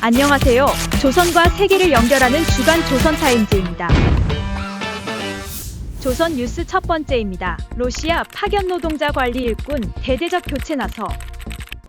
안녕하세요. 조선과 세계를 연결하는 주간 조선타임즈입니다. 조선 뉴스 첫 번째입니다. 러시아 파견 노동자 관리 일꾼 대대적 교체 나서.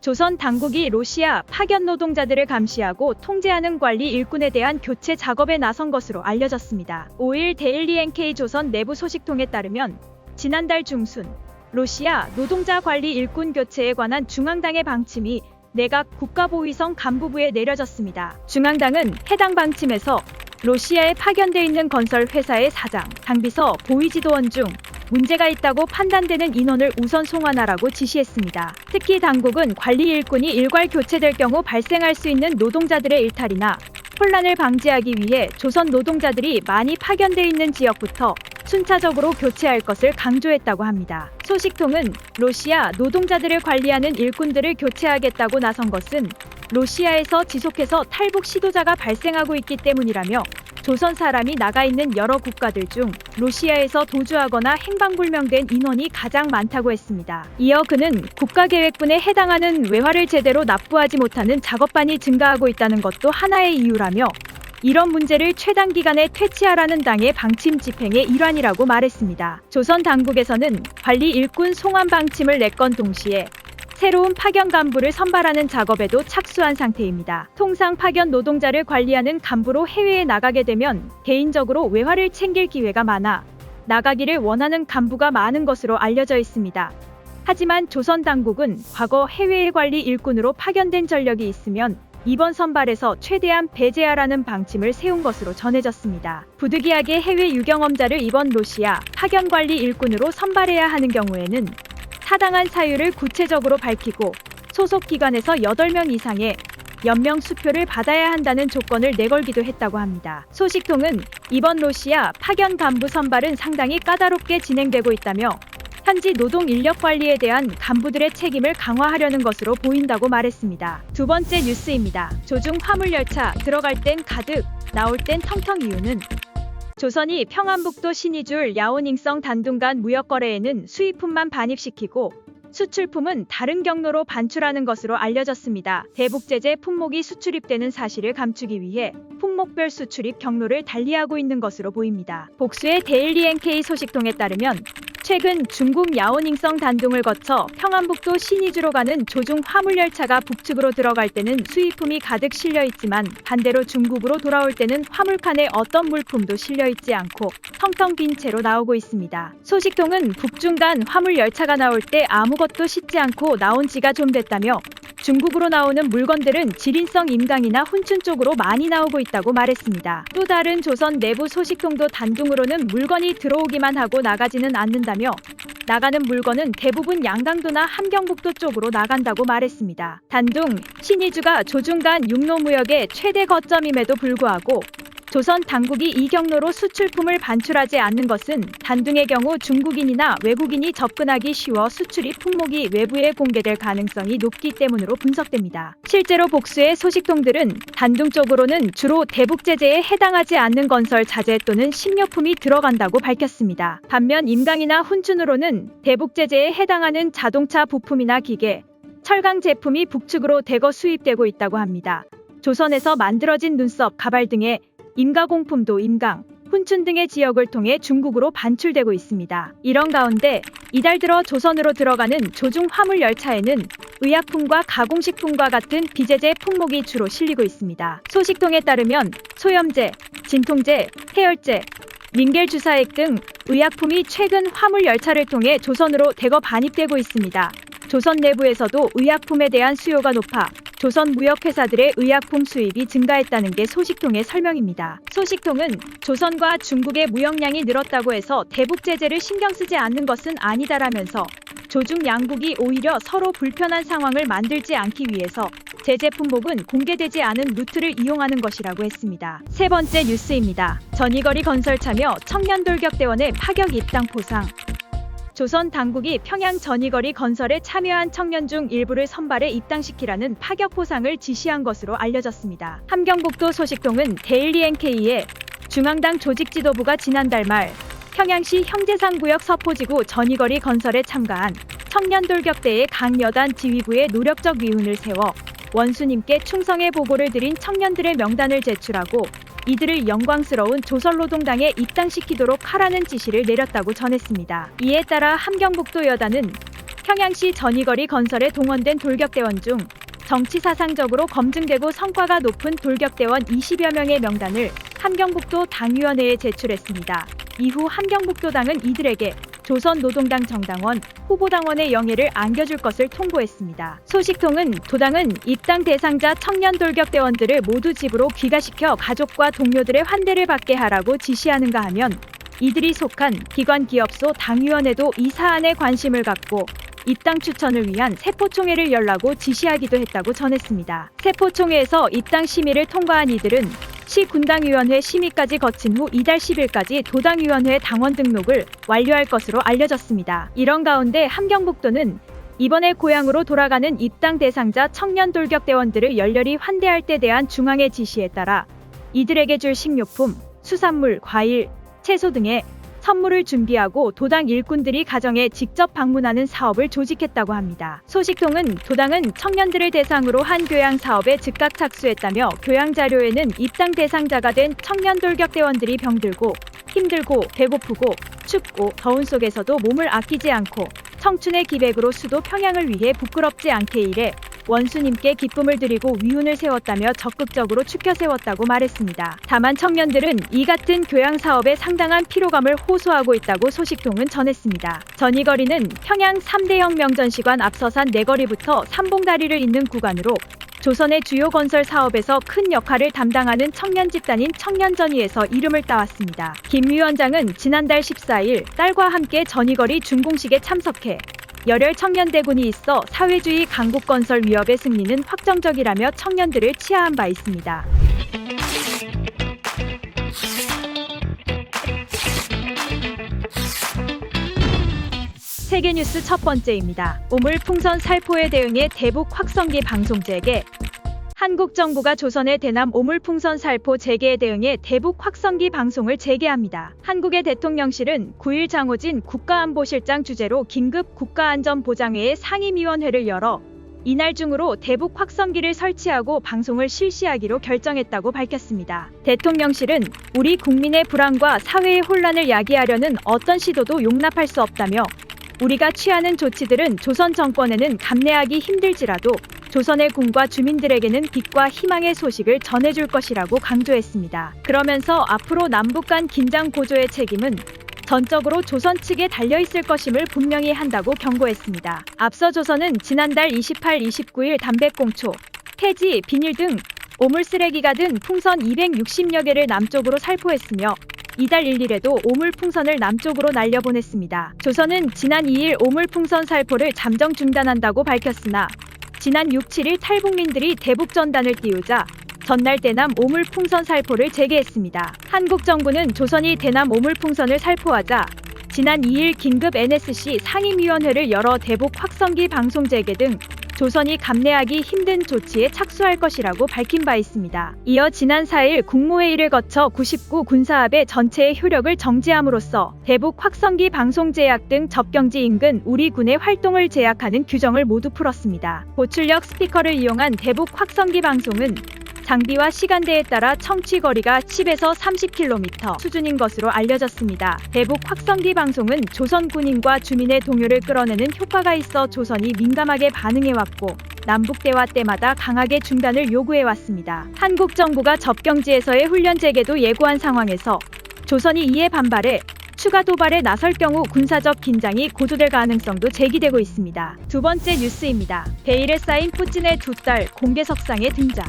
조선 당국이 러시아 파견 노동자들을 감시하고 통제하는 관리 일꾼에 대한 교체 작업에 나선 것으로 알려졌습니다. 5일 데일리 NK 조선 내부 소식통에 따르면 지난달 중순 러시아 노동자 관리 일꾼 교체에 관한 중앙당의 방침이 내각 국가보위성 간부부에 내려졌습니다. 중앙당은 해당 방침에서 러시아에 파견돼 있는 건설 회사의 사장, 당비서, 보위지도원 중 문제가 있다고 판단되는 인원을 우선 송환하라고 지시했습니다. 특히 당국은 관리 일꾼이 일괄 교체될 경우 발생할 수 있는 노동자들의 일탈이나 혼란을 방지하기 위해 조선 노동자들이 많이 파견돼 있는 지역부터 순차적으로 교체할 것을 강조했다고 합니다. 소식통은 러시아 노동자들을 관리하는 일꾼들을 교체하겠다고 나선 것은 러시아에서 지속해서 탈북 시도자가 발생하고 있기 때문이라며 조선 사람이 나가 있는 여러 국가들 중 러시아에서 도주하거나 행방불명된 인원이 가장 많다고 했습니다. 이어 그는 국가계획군에 해당하는 외화를 제대로 납부하지 못하는 작업반이 증가하고 있다는 것도 하나의 이유라며 이런 문제를 최단 기간에 퇴치하라는 당의 방침 집행의 일환이라고 말했습니다. 조선 당국에서는 관리 일꾼 송환 방침을 내건 동시에 새로운 파견 간부를 선발하는 작업에도 착수한 상태입니다. 통상 파견 노동자를 관리하는 간부로 해외에 나가게 되면 개인적으로 외화를 챙길 기회가 많아 나가기를 원하는 간부가 많은 것으로 알려져 있습니다. 하지만 조선 당국은 과거 해외 관리 일꾼으로 파견된 전력이 있으면 이번 선발에서 최대한 배제하라는 방침을 세운 것으로 전해졌습니다. 부득이하게 해외 유경험자를 이번 러시아 파견 관리 일꾼으로 선발해야 하는 경우에는 타당한 사유를 구체적으로 밝히고 소속 기관에서 8명 이상의 연명 수표를 받아야 한다는 조건을 내걸기도 했다고 합니다. 소식통은 이번 러시아 파견 간부 선발은 상당히 까다롭게 진행되고 있다며 현지 노동 인력 관리에 대한 간부들의 책임을 강화하려는 것으로 보인다고 말했습니다. 두 번째 뉴스입니다. 조중 화물열차 들어갈 땐 가득, 나올 땐 텅텅. 이유는 조선이 평안북도 신의줄 야오닝성 단둥 간 무역거래에는 수입품만 반입시키고 수출품은 다른 경로로 반출하는 것으로 알려졌습니다. 대북제재 품목이 수출입되는 사실을 감추기 위해 품목별 수출입 경로를 달리하고 있는 것으로 보입니다. 복수의 데일리 NK 소식통에 따르면 최근 중국 야오닝성 단둥을 거쳐 평안북도 신의주로 가는 조중 화물열차가 북측으로 들어갈 때는 수입품이 가득 실려있지만 반대로 중국으로 돌아올 때는 화물칸에 어떤 물품도 실려있지 않고 텅텅 빈 채로 나오고 있습니다. 소식통은 북중 간 화물열차가 나올 때 아무것도 싣지 않고 나온 지가 좀 됐다며 중국으로 나오는 물건들은 지린성 임강이나 훈춘 쪽으로 많이 나오고 있다고 말했습니다. 또 다른 조선 내부 소식통도 단둥으로는 물건이 들어오기만 하고 나가지는 않는다며 나가는 물건은 대부분 양강도나 함경북도 쪽으로 나간다고 말했습니다. 단둥, 신의주가 조중 간 육로무역의 최대 거점임에도 불구하고 조선 당국이 이 경로로 수출품을 반출하지 않는 것은 단둥의 경우 중국인이나 외국인이 접근하기 쉬워 수출입 품목이 외부에 공개될 가능성이 높기 때문으로 분석됩니다. 실제로 복수의 소식통들은 단둥 쪽으로는 주로 대북제재에 해당하지 않는 건설 자재 또는 식료품이 들어간다고 밝혔습니다. 반면 임강이나 훈춘으로는 대북제재에 해당하는 자동차 부품이나 기계, 철강 제품이 북측으로 대거 수입되고 있다고 합니다. 조선에서 만들어진 눈썹, 가발 등의 임가공품도 임강, 훈춘 등의 지역을 통해 중국으로 반출되고 있습니다. 이런 가운데 이달 들어 조선으로 들어가는 조중 화물열차에는 의약품과 가공식품과 같은 비제재 품목이 주로 실리고 있습니다. 소식통에 따르면 소염제, 진통제, 해열제, 링겔 주사액 등 의약품이 최근 화물열차를 통해 조선으로 대거 반입되고 있습니다. 조선 내부에서도 의약품에 대한 수요가 높아 조선 무역회사들의 의약품 수입이 증가했다는 게 소식통의 설명입니다. 소식통은 조선과 중국의 무역량이 늘었다고 해서 대북 제재를 신경 쓰지 않는 것은 아니다라면서 조중 양국이 오히려 서로 불편한 상황을 만들지 않기 위해서 제재 품목은 공개되지 않은 루트를 이용하는 것이라고 했습니다. 세 번째 뉴스입니다. 전이거리 건설 참여 청년돌격대원의 파격 입당 포상. 조선 당국이 평양 전이거리 건설에 참여한 청년 중 일부를 선발해 입당시키라는 파격 포상을 지시한 것으로 알려졌습니다. 함경북도 소식통은 데일리 NK에 중앙당 조직지도부가 지난달 말 평양시 형제상구역 서포지구 전이거리 건설에 참가한 청년 돌격대의 각 여단 지휘부에 노력적 위훈을 세워 원수님께 충성의 보고를 드린 청년들의 명단을 제출하고 이들을 영광스러운 조선노동당에 입당시키도록 하라는 지시를 내렸다고 전했습니다. 이에 따라 함경북도 여단은 평양시 전이거리 건설에 동원된 돌격대원 중 정치사상적으로 검증되고 성과가 높은 돌격대원 20여 명의 명단을 함경북도 당위원회에 제출했습니다. 이후 함경북도당은 이들에게 조선노동당 정당원, 후보당원의 영예를 안겨줄 것을 통보했습니다. 소식통은 도당은 입당 대상자 청년 돌격대원들을 모두 집으로 귀가시켜 가족과 동료들의 환대를 받게 하라고 지시하는가 하면 이들이 속한 기관 기업소 당위원회도 이 사안에 관심을 갖고 입당 추천을 위한 세포총회를 열라고 지시하기도 했다고 전했습니다. 세포총회에서 입당 심의를 통과한 이들은 시 군당위원회 심의까지 거친 후 이달 10일까지 도당위원회 당원 등록을 완료할 것으로 알려졌습니다. 이런 가운데 함경북도는 이번에 고향으로 돌아가는 입당 대상자 청년 돌격대원들을 열렬히 환대할 때 대한 중앙의 지시에 따라 이들에게 줄 식료품, 수산물, 과일, 채소 등의 선물을 준비하고 도당 일꾼들이 가정에 직접 방문하는 사업을 조직했다고 합니다. 소식통은 도당은 청년들을 대상으로 한 교양 사업에 즉각 착수했다며 교양 자료에는 입당 대상자가 된 청년 돌격대원들이 병들고 힘들고 배고프고 춥고 더운 속에서도 몸을 아끼지 않고 청춘의 기백으로 수도 평양을 위해 부끄럽지 않게 일해 원수님께 기쁨을 드리고 위훈을 세웠다며 적극적으로 추켜 세웠다고 말했습니다. 다만 청년들은 이 같은 교양 사업에 상당한 피로감을 호소하고 있다고 소식통은 전했습니다. 전이거리는 평양 3대형 명전시관 앞서산 내거리부터 삼봉다리를 잇는 구간으로 조선의 주요 건설 사업에서 큰 역할을 담당하는 청년 집단인 청년전의에서 이름을 따왔습니다. 김 위원장은 지난달 14일 딸과 함께 전이거리 준공식에 참석해 열혈 청년대군이 있어 사회주의 강국건설 위협의 승리는 확정적이라며 청년들을 치하한 바 있습니다. 세계뉴스 첫 번째입니다. 오물풍선 살포에 대응해 대북 확성기 방송 재개. 한국 정부가 조선의 대남 오물풍선 살포 재개에 대응해 대북 확성기 방송을 재개합니다. 한국의 대통령실은 9일 장호진 국가안보실장 주재로 긴급 국가안전보장회의 상임위원회를 열어 이날 중으로 대북 확성기를 설치하고 방송을 실시하기로 결정했다고 밝혔습니다. 대통령실은 우리 국민의 불안과 사회의 혼란을 야기하려는 어떤 시도도 용납할 수 없다며 우리가 취하는 조치들은 조선 정권에는 감내하기 힘들지라도 조선의 군과 주민들에게는 빛과 희망의 소식을 전해줄 것이라고 강조했습니다. 그러면서 앞으로 남북 간 긴장 고조의 책임은 전적으로 조선 측에 달려있을 것임을 분명히 한다고 경고했습니다. 앞서 조선은 지난달 28, 29일 담배꽁초, 폐지, 비닐 등 오물 쓰레기가 든 풍선 260여 개를 남쪽으로 살포했으며 이달 1일에도 오물풍선을 남쪽으로 날려보냈습니다. 조선은 지난 2일 오물풍선 살포를 잠정 중단한다고 밝혔으나 지난 6, 7일 탈북민들이 대북전단을 띄우자 전날 대남 오물풍선 살포를 재개했습니다. 한국 정부는 조선이 대남 오물풍선을 살포하자 지난 2일 긴급 NSC 상임위원회를 열어 대북 확성기 방송 재개 등 조선이 감내하기 힘든 조치에 착수할 것이라고 밝힌 바 있습니다. 이어 지난 4일 국무회의를 거쳐 99 군사합의 전체의 효력을 정지함으로써 대북 확성기 방송 제약 등 접경지 인근 우리 군의 활동을 제약하는 규정을 모두 풀었습니다. 고출력 스피커를 이용한 대북 확성기 방송은 장비와 시간대에 따라 청취 거리가 10에서 30km 수준인 것으로 알려졌습니다. 대북 확성기 방송은 조선 군인과 주민의 동요를 끌어내는 효과가 있어 조선이 민감하게 반응해왔고 남북 대화 때마다 강하게 중단을 요구해왔습니다. 한국 정부가 접경지에서의 훈련 재개도 예고한 상황에서 조선이 이에 반발해 추가 도발에 나설 경우 군사적 긴장이 고조될 가능성도 제기되고 있습니다. 두 번째 뉴스입니다. 베일에 쌓인 푸틴의 두 딸 공개석상에 등장.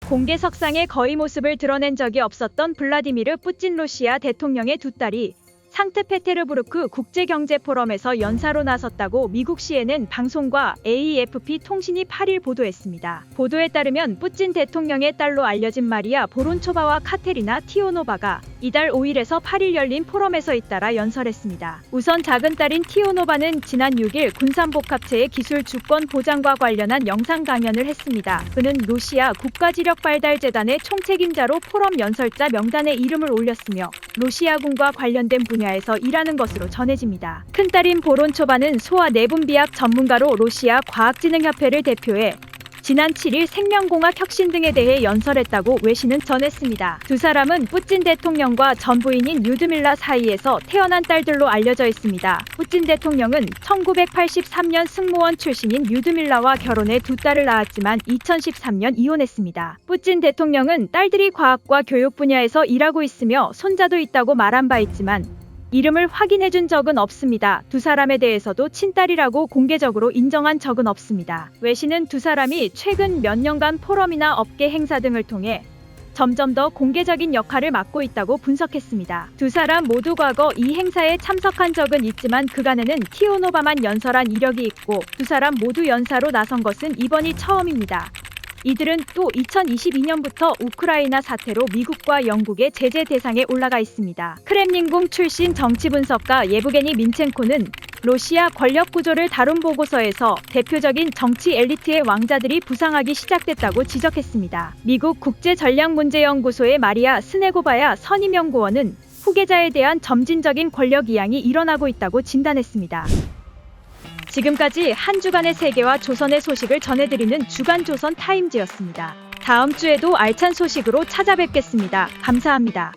공개석상에 거의 모습을 드러낸 적이 없었던 블라디미르 푸틴 러시아 대통령의 두 딸이 상트페테르부르크 국제경제포럼에서 연사로 나섰다고 미국 CNN 방송과 AFP 통신이 8일 보도했습니다. 보도에 따르면 푸틴 대통령의 딸로 알려진 마리아 보론초바와 카테리나 티오노바가 이달 5일에서 8일 열린 포럼에서 잇따라 연설했습니다. 우선 작은 딸인 티오노바는 지난 6일 군산복합체의 기술 주권 보장과 관련한 영상 강연을 했습니다. 그는 러시아 국가지력발달재단의 총책임자로 포럼 연설자 명단에 이름을 올렸으며 러시아군과 관련된 분야에서 일하는 것으로 전해집니다. 큰딸인 보론초바는 소아 내분비학 전문가로 러시아 과학진흥협회를 대표해 지난 7일 생명공학 혁신 등에 대해 연설했다고 외신은 전했습니다. 두 사람은 푸틴 대통령과 전 부인인 류드밀라 사이에서 태어난 딸들로 알려져 있습니다. 푸틴 대통령은 1983년 승무원 출신인 류드밀라와 결혼해 두 딸을 낳았지만 2013년 이혼했습니다. 푸틴 대통령은 딸들이 과학과 교육 분야에서 일하고 있으며 손자도 있다고 말한 바 있지만 이름을 확인해준 적은 없습니다. 두 사람에 대해서도 친딸이라고 공개적으로 인정한 적은 없습니다. 외신은 두 사람이 최근 몇 년간 포럼이나 업계 행사 등을 통해 점점 더 공개적인 역할을 맡고 있다고 분석했습니다. 두 사람 모두 과거 이 행사에 참석한 적은 있지만 그간에는 티오노바만 연설한 이력이 있고 두 사람 모두 연사로 나선 것은 이번이 처음입니다. 이들은 또 2022년부터 우크라이나 사태로 미국과 영국의 제재 대상에 올라가 있습니다. 크렘린궁 출신 정치분석가 예브게니 민첸코는 러시아 권력 구조를 다룬 보고서에서 대표적인 정치 엘리트의 왕자들이 부상하기 시작됐다고 지적했습니다. 미국 국제전략문제연구소의 마리아 스네고바야 선임연구원은 후계자에 대한 점진적인 권력 이양이 일어나고 있다고 진단했습니다. 지금까지 한 주간의 세계와 조선의 소식을 전해드리는 주간 조선 타임즈였습니다. 다음 주에도 알찬 소식으로 찾아뵙겠습니다. 감사합니다.